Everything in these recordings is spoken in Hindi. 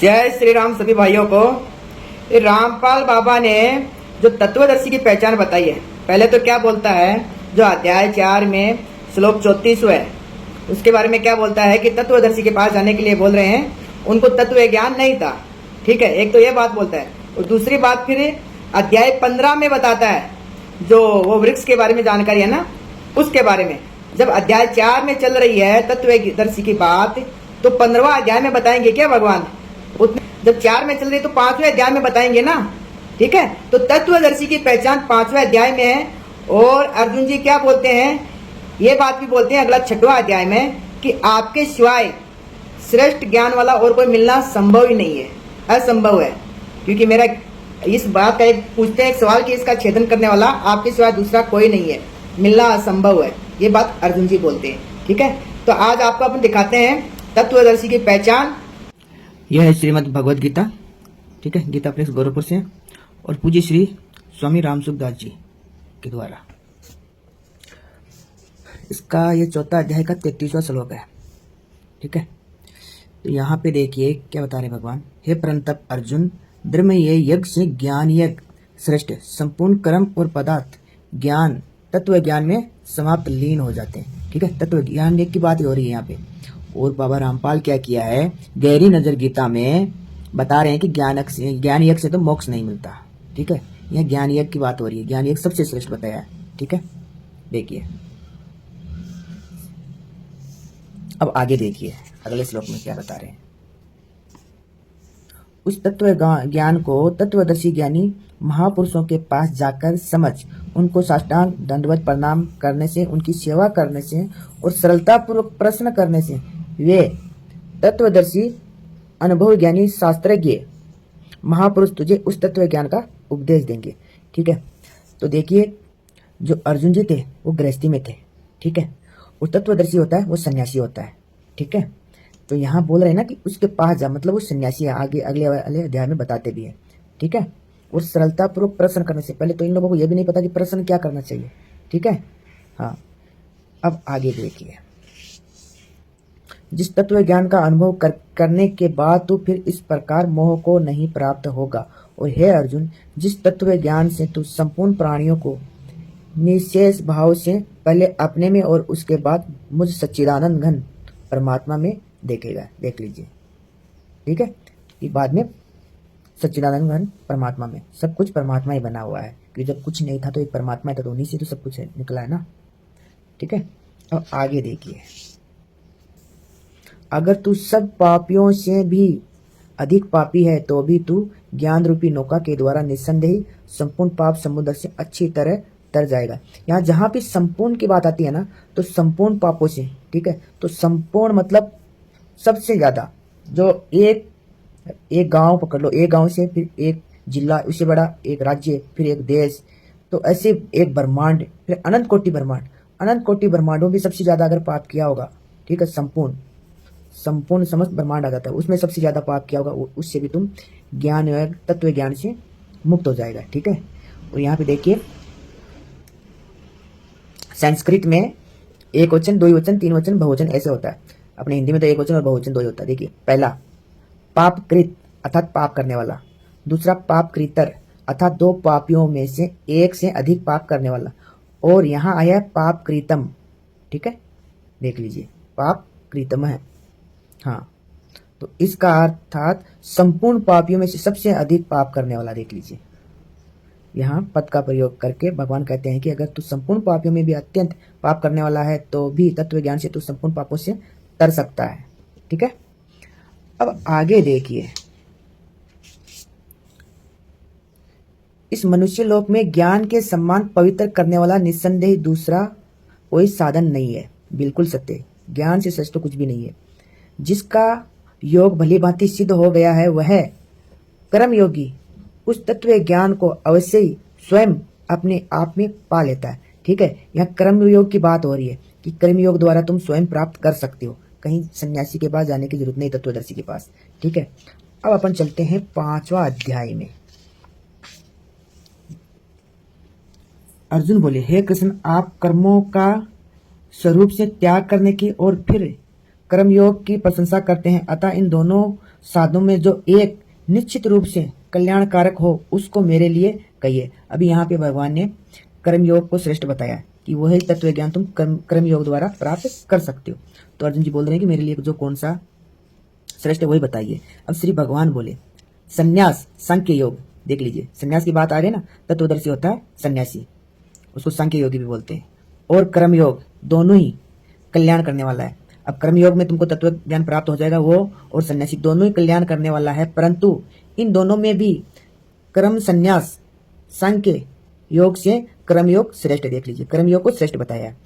जय श्री राम सभी भाइयों को। रामपाल बाबा ने जो तत्वदर्शी की पहचान बताई है, पहले तो क्या बोलता है, जो अध्याय 4 में श्लोक 34 है उसके बारे में क्या बोलता है कि तत्वदर्शी के पास जाने के लिए बोल रहे हैं, उनको तत्व ज्ञान नहीं था। ठीक है, एक तो ये बात बोलता है और दूसरी बात फिर अध्याय 15 में बताता है, जो वो वृक्ष के बारे में जानकारी है ना, उसके बारे में। जब अध्याय 4 में चल रही है तत्वदर्शी की बात, तो 15वां अध्याय में बताएंगे क्या भगवान? जब 4 में चल रही है तो 5वें अध्याय में बताएंगे ना। ठीक है, तो तत्वदर्शी की पहचान 5वें अध्याय में है। और अर्जुन जी क्या बोलते हैं, ये बात भी बोलते हैं अगला 6वां अध्याय में कि आपके सिवाय श्रेष्ठ ज्ञान वाला और कोई मिलना संभव ही नहीं है, असंभव है। क्योंकि मेरा इस बात का एक पूछते हैं एक सवाल कि इसका छेदन करने वाला आपके सिवाय दूसरा कोई नहीं है, मिलना असंभव है, ये बात अर्जुन जी बोलते हैं। ठीक है, तो आज आपको अपन दिखाते हैं तत्वदर्शी की पहचान। यह है श्रीमद् भगवद गीता। ठीक है, गीता प्रेस गोरखपुर से और पूज्य श्री स्वामी रामसुखदास जी के द्वारा। इसका ये 4था अध्याय का 33वां श्लोक है। ठीक है, तो यहाँ पे देखिए क्या बता रहे भगवान। हे परंतप अर्जुन, धर्म ये यज्ञ से ज्ञान यज्ञ श्रेष्ठ, संपूर्ण कर्म और पदार्थ ज्ञान तत्व ज्ञान में समाप्त लीन हो जाते हैं। ठीक है, तत्व ज्ञान यज्ञ की बात हो रही है यहाँ पे। और बाबा रामपाल क्या किया है, गहरी नजर गीता में बता रहे हैं कि ज्ञान यज्ञ से तो मोक्ष नहीं मिलता। ठीक है, यह ज्ञान यज्ञ की बात हो रही है, ज्ञान यज्ञ सबसे श्रेष्ठ बताया है। ठीक है, देखिए अब आगे देखिए अगले श्लोक में क्या बता रहे हैं। उस तत्व ज्ञान को तत्वदर्शी ज्ञानी महापुरुषों के पास जाकर समझ, उनको साष्टांग दंडवत प्रणाम करने से, उनकी सेवा करने से और सरलता पूर्वक प्रश्न करने से वे तत्वदर्शी अनुभव ज्ञानी शास्त्रज्ञ महापुरुष तुझे उस तत्व ज्ञान का उपदेश देंगे। ठीक है, तो देखिए जो अर्जुन जी थे वो गृहस्थी में थे। ठीक है, और तत्वदर्शी होता है वो सन्यासी होता है। ठीक है, तो यहाँ बोल रहे हैं ना कि उसके पास जा, मतलब वो सन्यासी है, आगे अगले अध्याय में बताते भी है। ठीक है, और सरलता पूर्वक प्रश्न करने से, पहले तो इन लोगों को यह भी नहीं पता कि प्रश्न क्या करना चाहिए। ठीक है, हाँ अब आगे देखिए। जिस तत्व ज्ञान का अनुभव करने के बाद तो फिर इस प्रकार मोह को नहीं प्राप्त होगा। और हे अर्जुन, जिस तत्व ज्ञान से तू संपूर्ण प्राणियों को निशेष भाव से पहले अपने में और उसके बाद मुझ सच्चिदानंद घन परमात्मा में देखेगा, देख लीजिए। ठीक है, ये बाद में सच्चिदानंद घन परमात्मा में, सब कुछ परमात्मा ही बना हुआ है, क्योंकि जब कुछ नहीं था तो एक परमात्मा था, तो उन्हीं से तो सब कुछ निकला है ना। ठीक है, अब आगे देखिए। अगर तू सब पापियों से भी अधिक पापी है तो भी तू ज्ञान रूपी नौका के द्वारा निस्संदेह संपूर्ण पाप समुद्र से अच्छी तरह तर जाएगा। यहाँ जहां भी संपूर्ण की बात आती है ना, तो संपूर्ण पापों से, ठीक है, तो संपूर्ण मतलब सबसे ज्यादा, जो एक गांव पकड़ लो, एक गांव से फिर एक जिला, उससे बड़ा एक राज्य, फिर एक देश, तो ऐसे एक ब्रह्मांड, फिर अनंत कोटि ब्रह्मांड, अनंत कोटि ब्रह्मांडों में सबसे ज्यादा अगर पाप किया होगा, ठीक है, संपूर्ण समस्त ब्रह्मांड आ जाता है, उसमें सबसे ज्यादा पाप किया होगा, उससे भी तुम ज्ञान तत्व ज्ञान से मुक्त हो जाएगा। ठीक है, और यहाँ पे देखिए संस्कृत में एक वचन, दो वचन, तीन वचन, बहुवचन ऐसे होता है। अपने हिंदी में तो एक वचन और बहुवचन दो ही होता है। देखिए, पहला पापकृत अर्थात पाप करने वाला, दूसरा पापकृतर अर्थात दो पापियों में से एक से अधिक पाप करने वाला, और यहाँ आया पापकृतम। ठीक है, देख लीजिए पापकृतम है, हाँ, तो इसका अर्थात संपूर्ण पापियों में से सबसे अधिक पाप करने वाला। देख लीजिए, यहाँ पद का प्रयोग करके भगवान कहते हैं कि अगर तू संपूर्ण पापियों में भी अत्यंत पाप करने वाला है तो भी तत्व ज्ञान से तू संपूर्ण पापों से तर सकता है। ठीक है, अब आगे देखिए। इस मनुष्य लोक में ज्ञान के सम्मान पवित्र करने वाला निस्संदेह दूसरा कोई साधन नहीं है। बिल्कुल सत्य, ज्ञान से सच तो कुछ भी नहीं है। जिसका योग भली भांति सिद्ध हो गया है वह कर्म योगी उस तत्व ज्ञान को अवश्य ही स्वयं अपने आप में पा लेता है। ठीक है, यहाँ कर्म योग की बात हो रही है कि कर्म योग द्वारा तुम स्वयं प्राप्त कर सकते हो, कहीं सन्यासी के पास जाने की जरूरत नहीं, तत्वदर्शी के पास। ठीक है, अब अपन चलते हैं 5वां अध्याय में। अर्जुन बोले, हे कृष्ण, आप कर्मों का स्वरूप से त्याग करने की और फिर कर्मयोग की प्रशंसा करते हैं, अतः इन दोनों साधनों में जो एक निश्चित रूप से कल्याणकारक हो उसको मेरे लिए कहिए। अभी यहाँ पे भगवान ने कर्मयोग को श्रेष्ठ बताया कि वही तत्व ज्ञान तुम कर्मयोग द्वारा प्राप्त कर सकते हो। तो अर्जुन जी बोल रहे हैं कि मेरे लिए जो कौन सा श्रेष्ठ वही बताइए। अब श्री भगवान बोले संन्यास सांख्य योग, देख लीजिए संन्यास की बात आ गई ना, तत्वदर्शी होता है सन्यासी, उसको सांख्य योगी भी बोलते हैं, और कर्मयोग दोनों ही कल्याण करने वाला है। अब कर्मयोग में तुमको तत्व ज्ञान प्राप्त हो जाएगा वो, और सन्यासी दोनों ही कल्याण करने वाला है, परंतु इन दोनों में भी कर्म संन्यास सांख्य योग से कर्मयोग श्रेष्ठ। देख लीजिए कर्मयोग को श्रेष्ठ बताया है।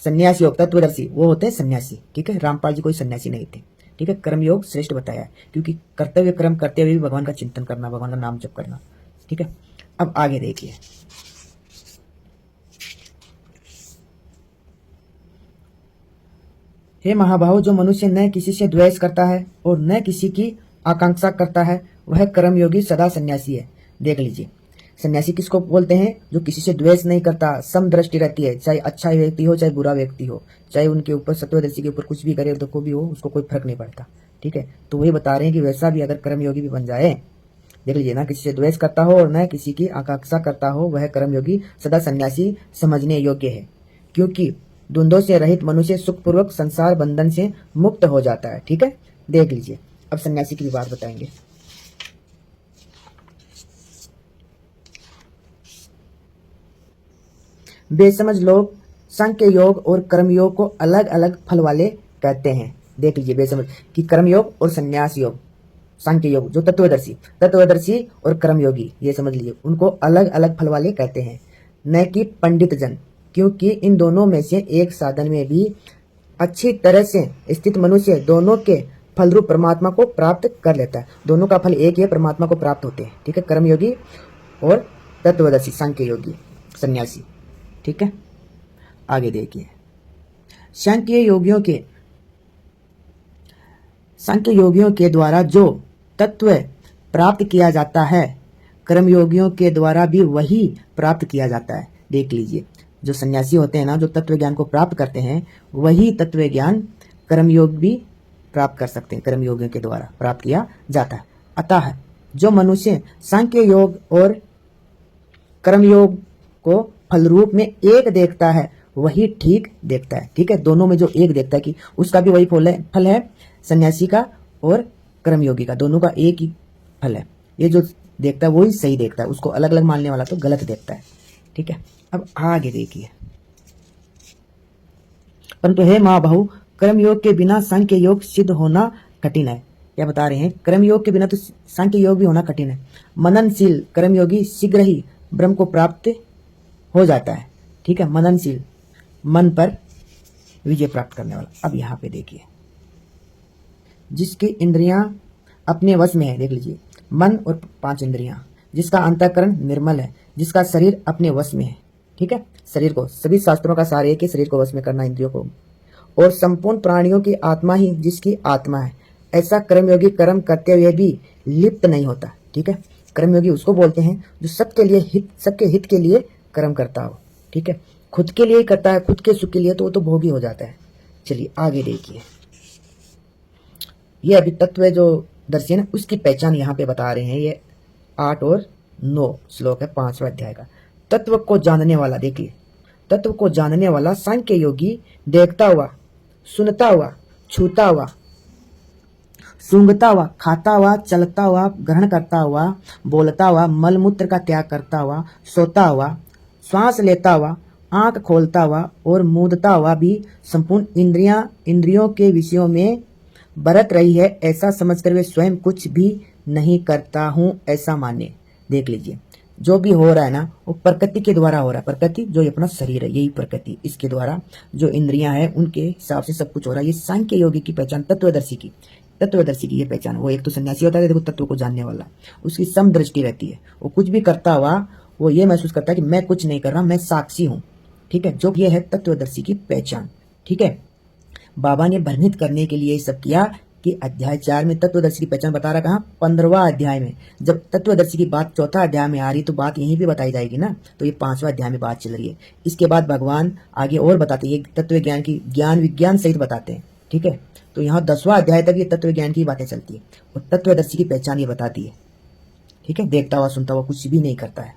संन्यास योग तत्वदर्शी वो होते हैं सन्यासी, ठीक है, रामपाल जी कोई सन्यासी नहीं थे, ठीक है। कर्मयोग श्रेष्ठ बताया है क्योंकि कर्तव्य कर्म करते हुए भी भगवान का चिंतन करना, भगवान का नाम जप करना, ठीक है। अब आगे देखिए, हे महाभाव, जो मनुष्य न किसी से द्वेष करता है और न किसी की आकांक्षा करता है वह कर्मयोगी सदा सन्यासी है। देख लीजिए सन्यासी किसको बोलते हैं? जो किसी से द्वेष नहीं करता, समदृष्टि रहती है, चाहे अच्छा व्यक्ति हो चाहे बुरा व्यक्ति हो, चाहे उनके ऊपर सत्वदर्शी के ऊपर कुछ भी करे तो को भी हो, उसको कोई फर्क नहीं पड़ता, ठीक है। तो वही बता रहे हैं कि वैसा भी अगर कर्मयोगी भी बन जाए, देख लीजिए ना किसी से द्वेष करता हो और न किसी की आकांक्षा करता हो वह कर्मयोगी सदा सन्यासी समझने योग्य है, क्योंकि द्वंद्वों से रहित मनुष्य सुखपूर्वक संसार बंधन से मुक्त हो जाता है, ठीक है। देख लीजिए अब सन्यासी की भी बात बताएंगे। बेसमझ लोग सांख्य योग और कर्मयोग को अलग अलग फल वाले कहते हैं। देख लीजिए बेसमझ कि कर्मयोग और संन्यास योग, सांख्य योग जो तत्वदर्शी और कर्मयोगी, ये समझ लीजिए उनको अलग अलग फल वाले कहते हैं, न कि पंडित जन, क्योंकि इन दोनों में से एक साधन में भी अच्छी तरह से स्थित मनुष्य दोनों के फलरूप परमात्मा को प्राप्त कर लेता है। दोनों का फल एक ही है, परमात्मा को प्राप्त होते हैं, ठीक है, कर्मयोगी और तत्वदर्शी सांख्य योगी सन्यासी, ठीक है। आगे देखिए सांख्य योगियों के द्वारा जो तत्व प्राप्त किया जाता है कर्मयोगियों के द्वारा भी वही प्राप्त किया जाता है। देख लीजिए जो सन्यासी होते हैं ना, जो तत्व ज्ञान को प्राप्त करते हैं वही तत्व ज्ञान कर्मयोग भी प्राप्त कर सकते हैं, कर्मयोगियों के द्वारा प्राप्त किया जाता है। अतः जो मनुष्य सांख्य योग और कर्मयोग को फल रूप में एक देखता है वही ठीक देखता है, ठीक है। दोनों में जो एक देखता है कि उसका भी वही फल है सन्यासी का और कर्मयोगी का, दोनों का एक ही फल है, ये जो देखता है वही सही देखता है, उसको अलग अलग मानने वाला तो गलत देखता है, ठीक है। अब आगे देखिए, परंतु हे महाबाहु कर्मयोग के बिना सांख्य योग सिद्ध होना कठिन है। क्या बता रहे हैं? कर्मयोग के बिना तो सांख्य योग भी होना कठिन है। मननशील कर्मयोगी शीघ्र ही ब्रह्म को प्राप्त हो जाता है, ठीक है, मननशील मन पर विजय प्राप्त करने वाला। अब यहाँ पे देखिए जिसकी इंद्रियां अपने वश में है, देख लीजिए मन और 5 इंद्रियां, जिसका अंतःकरण निर्मल है, जिसका शरीर अपने वश में है, ठीक है। शरीर को, सभी शास्त्रों का सार है कि शरीर को वश में करना, इंद्रियों को, और संपूर्ण प्राणियों की आत्मा ही जिसकी आत्मा है, ऐसा कर्मयोगी कर्म करते हुए भी लिप्त नहीं होता, ठीक है। कर्मयोगी उसको बोलते हैं जो सबके हित के लिए कर्म करता हो, ठीक है। खुद के लिए ही करता है, खुद के सुख के लिए तो वो तो भोगी हो जाता है। चलिए आगे देखिए, ये अभी तत्व जो दर्शी है ना उसकी पहचान यहाँ पे बता रहे हैं। ये 8 और 9 श्लोक है 5वां अध्याय का। तत्व को जानने वाला, देखिए तत्व को जानने वाला सांख्य योगी देखता हुआ, सुनता हुआ, छूता हुआ, सूंघता हुआ, खाता हुआ, चलता हुआ, ग्रहण करता हुआ, बोलता हुआ, मलमूत्र का त्याग करता हुआ, सोता हुआ, श्वास लेता हुआ, आंख खोलता हुआ और मूंदता हुआ भी संपूर्ण इंद्रियों के विषयों में बरत रही है, ऐसा समझकर वे स्वयं कुछ भी नहीं करता हूं, ऐसा माने। देख लीजिए जो भी हो रहा है ना वो प्रकृति के द्वारा हो रहा है। प्रकृति जो अपना शरीर है, यही प्रकृति, इसके द्वारा जो इंद्रियां हैं उनके हिसाब से सब कुछ हो रहा है। ये सांख्य योगी की पहचान, तत्वदर्शी की ये पहचान। वो एक तो सन्यासी होता है, देखो तत्व को जानने वाला, उसकी समदृष्टि रहती है, वो कुछ भी करता हुआ वो ये महसूस करता है कि मैं कुछ नहीं कर रहा, मैं साक्षी हूँ, ठीक है। जो ये है तत्वदर्शी की पहचान, ठीक है। बाबा ने भ्रमित करने के लिए सब किया कि अध्याय 4 में तत्वदर्शी की पहचान बता रहा, कहाँ 15वां अध्याय में। जब तत्वदर्शी की बात 4था अध्याय में आ रही तो बात यहीं पे बताई जाएगी ना, तो ये 5वां अध्याय में बात चल रही है। इसके बाद भगवान आगे और बताते हैं, तत्व ज्ञान की ज्ञान विज्ञान सहित बताते हैं, ठीक है। तो यहाँ 10वां अध्याय तक ये तत्व ज्ञान की बातें चलती है और तत्वदर्शी की पहचान ये बताती है। ठीक है, देखता हुआ सुनता हुआ कुछ भी नहीं करता है।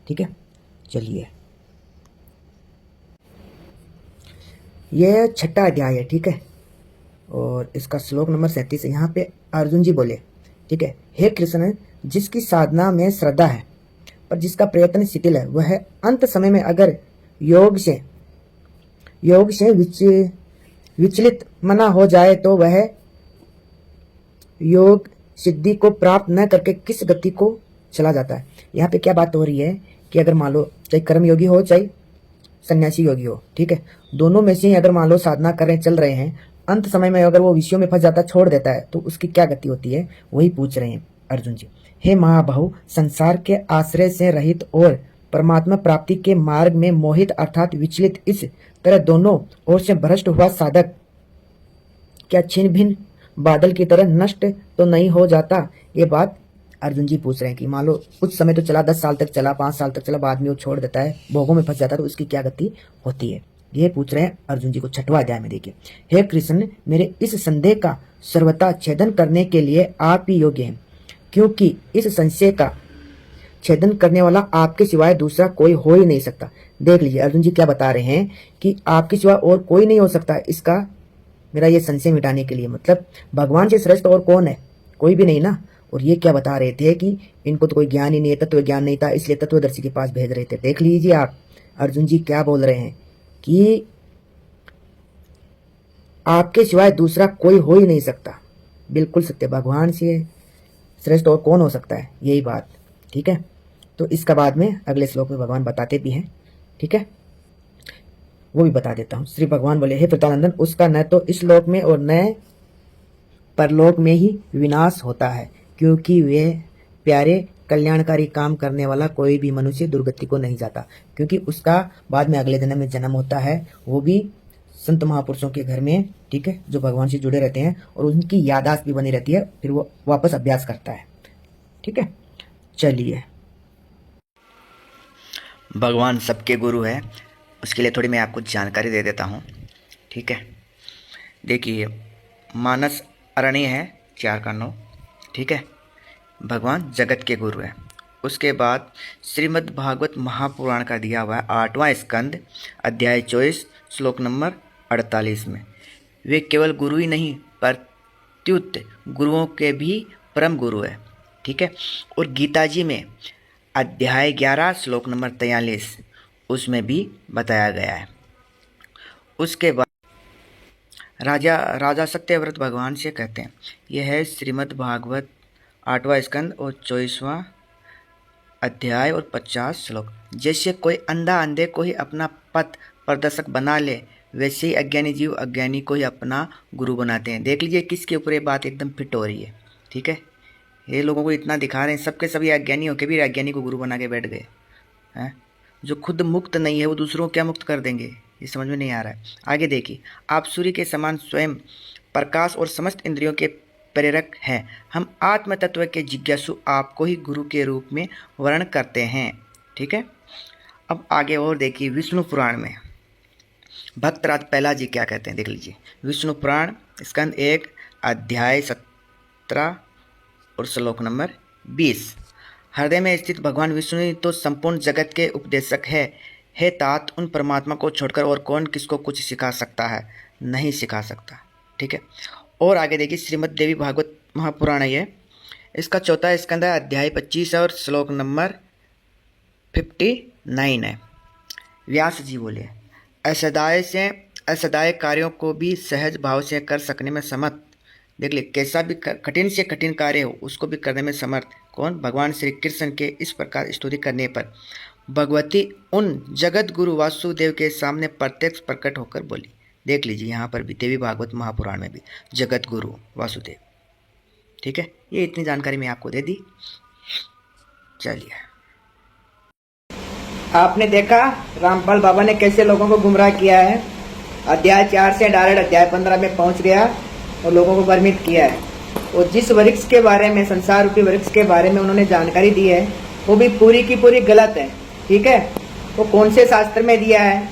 ठीक है, चलिए ये 6वां अध्याय है। ठीक है, और इसका श्लोक नंबर 37 है। यहाँ पे अर्जुन जी बोले, ठीक है, हे कृष्ण, जिसकी साधना में श्रद्धा है पर जिसका प्रयत्न शिथिल है, वह अंत समय में अगर योग से विचलित मना हो जाए तो वह योग सिद्धि को प्राप्त न करके किस गति को चला जाता है। यहाँ पे क्या बात हो रही है कि अगर मान लो चाहे कर्म योगी हो चाहे सन्यासी योगी हो, ठीक है, दोनों में से ही अगर मान लो साधना कर रहे चल रहे हैं, अंत समय में अगर वो विषयों में फंस जाता छोड़ देता है तो उसकी क्या गति होती है, वही पूछ रहे हैं अर्जुन जी। हे महाबाहु, संसार के आश्रय से रहित और परमात्मा प्राप्ति के मार्ग में मोहित अर्थात विचलित इस तरह दोनों ओर से भ्रष्ट हुआ साधक क्या छिन्न भिन्न बादल की तरह नष्ट तो नहीं हो जाता। ये बात अर्जुन जी पूछ रहे हैं कि मान लो कुछ समय तो चला, 10 साल तक चला, 5 साल तक चला, बाद में वो छोड़ देता है, भोगों में फंस जाता है, तो उसकी क्या गति होती है, ये पूछ रहे हैं अर्जुन जी को 6वां अध्याय में। देखिए, हे कृष्ण, मेरे इस संदेह का सर्वथा छेदन करने के लिए आप ही योग्य हैं, क्योंकि इस संशय का छेदन करने वाला आपके सिवाय दूसरा कोई हो ही नहीं सकता। देख लीजिए अर्जुन जी क्या बता रहे हैं कि आपके सिवा और कोई नहीं हो सकता इसका मेरा ये संशय मिटाने के लिए। मतलब भगवान से श्रेष्ठ और कौन है, कोई भी नहीं ना। और ये क्या बता रहे थे कि इनको तो कोई ज्ञान ही नहीं है, तत्व ज्ञान नहीं था, इसलिए तत्वदर्शी के पास भेज रहे थे। देख लीजिए आप अर्जुन जी क्या बोल रहे हैं कि आपके सिवाय दूसरा कोई हो ही नहीं सकता। बिल्कुल सत्य, भगवान से श्रेष्ठ और कौन हो सकता है, यही बात। ठीक है, तो इसका बाद में अगले श्लोक में भगवान बताते भी हैं। ठीक है, वो भी बता देता हूं। श्री भगवान बोले, हे प्रतानंदन, उसका न तो इस लोक में और न परलोक में ही विनाश होता है, क्योंकि वे प्यारे कल्याणकारी काम करने वाला कोई भी मनुष्य दुर्गति को नहीं जाता, क्योंकि उसका बाद में अगले जन्म में जन्म होता है, वो भी संत महापुरुषों के घर में। ठीक है, जो भगवान से जुड़े रहते हैं और उनकी यादाश्त भी बनी रहती है, फिर वो वापस अभ्यास करता है। ठीक है, चलिए, भगवान सबके गुरु है, उसके लिए थोड़ी मैं आपको जानकारी दे देता हूँ। ठीक है, देखिए मानस अरण्य है 4 का 9। ठीक है, भगवान जगत के गुरु है। उसके बाद श्रीमद् भागवत महापुराण का दिया हुआ है 8वां स्कंद अध्याय 24 श्लोक नंबर 48 में, वे केवल गुरु ही नहीं प्रत्युत गुरुओं के भी परम गुरु है। ठीक है, और गीता जी में अध्याय 11 श्लोक नंबर 43 उसमें भी बताया गया है। उसके बाद राजा सत्यव्रत भगवान से कहते हैं, यह है श्रीमद् भागवत 8वां स्कंद और 24वां अध्याय और 50 श्लोक। जैसे कोई अंधे को ही अपना पथ प्रदर्शक बना ले, वैसे ही अज्ञानी जीव अज्ञानी को ही अपना गुरु बनाते हैं। देख लीजिए किसके ऊपर ये बात एकदम फिट हो रही है। ठीक है, ये लोगों को इतना दिखा रहे हैं, सबके सभी अज्ञानी होकर भी अज्ञानी को गुरु बना के बैठ गए हैं। जो खुद मुक्त नहीं है वो दूसरों को क्या मुक्त कर देंगे, ये समझ में नहीं आ रहा है। आगे देखिए, आप सूर्य के समान स्वयं प्रकाश और समस्त इंद्रियों के प्रेरक हैं। हम आत्म तत्व के जिज्ञासु आपको ही गुरु के रूप में वर्ण करते हैं। ठीक है, अब आगे और देखिए, विष्णु पुराण में भक्तराज प्रहलाद जी क्या कहते हैं, देख लीजिए। विष्णु पुराण स्कंद 1 अध्याय 17 और श्लोक नंबर 20, हृदय में स्थित भगवान विष्णु ही तो संपूर्ण जगत के उपदेशक है। हे तात, उन परमात्मा को छोड़कर और कौन किसको कुछ सिखा सकता है, नहीं सिखा सकता। ठीक है, और आगे देखिए, श्रीमद् देवी भागवत महापुराण है, इसका 4वां स्कंद है अध्याय 25 और श्लोक नंबर 59 है। व्यास जी बोले, असदाय कार्यों को भी सहज भाव से कर सकने में समर्थ। देख ले, कैसा भी कठिन से कठिन कार्य हो उसको भी करने में समर्थ कौन, भगवान श्री कृष्ण के इस प्रकार स्तुति करने पर भगवती उन जगत गुरु वासुदेव के सामने प्रत्यक्ष प्रकट होकर बोली। देख लीजिए, यहाँ पर भी देवी भागवत महापुराण में भी जगत गुरु वासुदेव। ठीक है, ये इतनी जानकारी मैं आपको दे दी। चलिए, आपने देखा रामपाल बाबा ने कैसे लोगों को गुमराह किया है। अध्याय 4 से डायरेक्ट अध्याय 15 में पहुंच गया और लोगों को भ्रमित किया है। और जिस वृक्ष के बारे में, संसार रूपी वृक्ष के बारे में उन्होंने जानकारी दी है, वो भी पूरी की पूरी गलत है। ठीक है, वो कौन से शास्त्र में दिया है,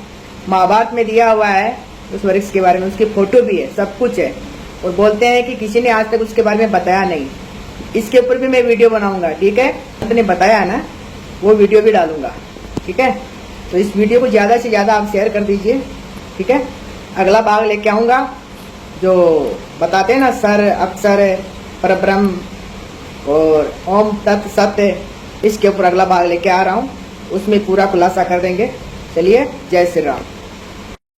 महाभारत में दिया हुआ है उस वृक्ष के बारे में, उसकी फोटो भी है, सब कुछ है। और बोलते हैं कि किसी ने आज तक उसके बारे में बताया नहीं। इसके ऊपर भी मैं वीडियो बनाऊंगा, ठीक है। आपने बताया है ना, वो वीडियो भी डालूंगा, ठीक है। तो इस वीडियो को ज़्यादा से ज़्यादा आप शेयर कर दीजिए, ठीक है। अगला भाग लेके आऊँगा, जो बताते हैं ना सर अक्षर परब्रह्म और ओम तत् सत्य, इसके ऊपर अगला भाग लेके आ रहा हूँ, उसमें पूरा खुलासा कर देंगे। चलिए, जय श्री राम।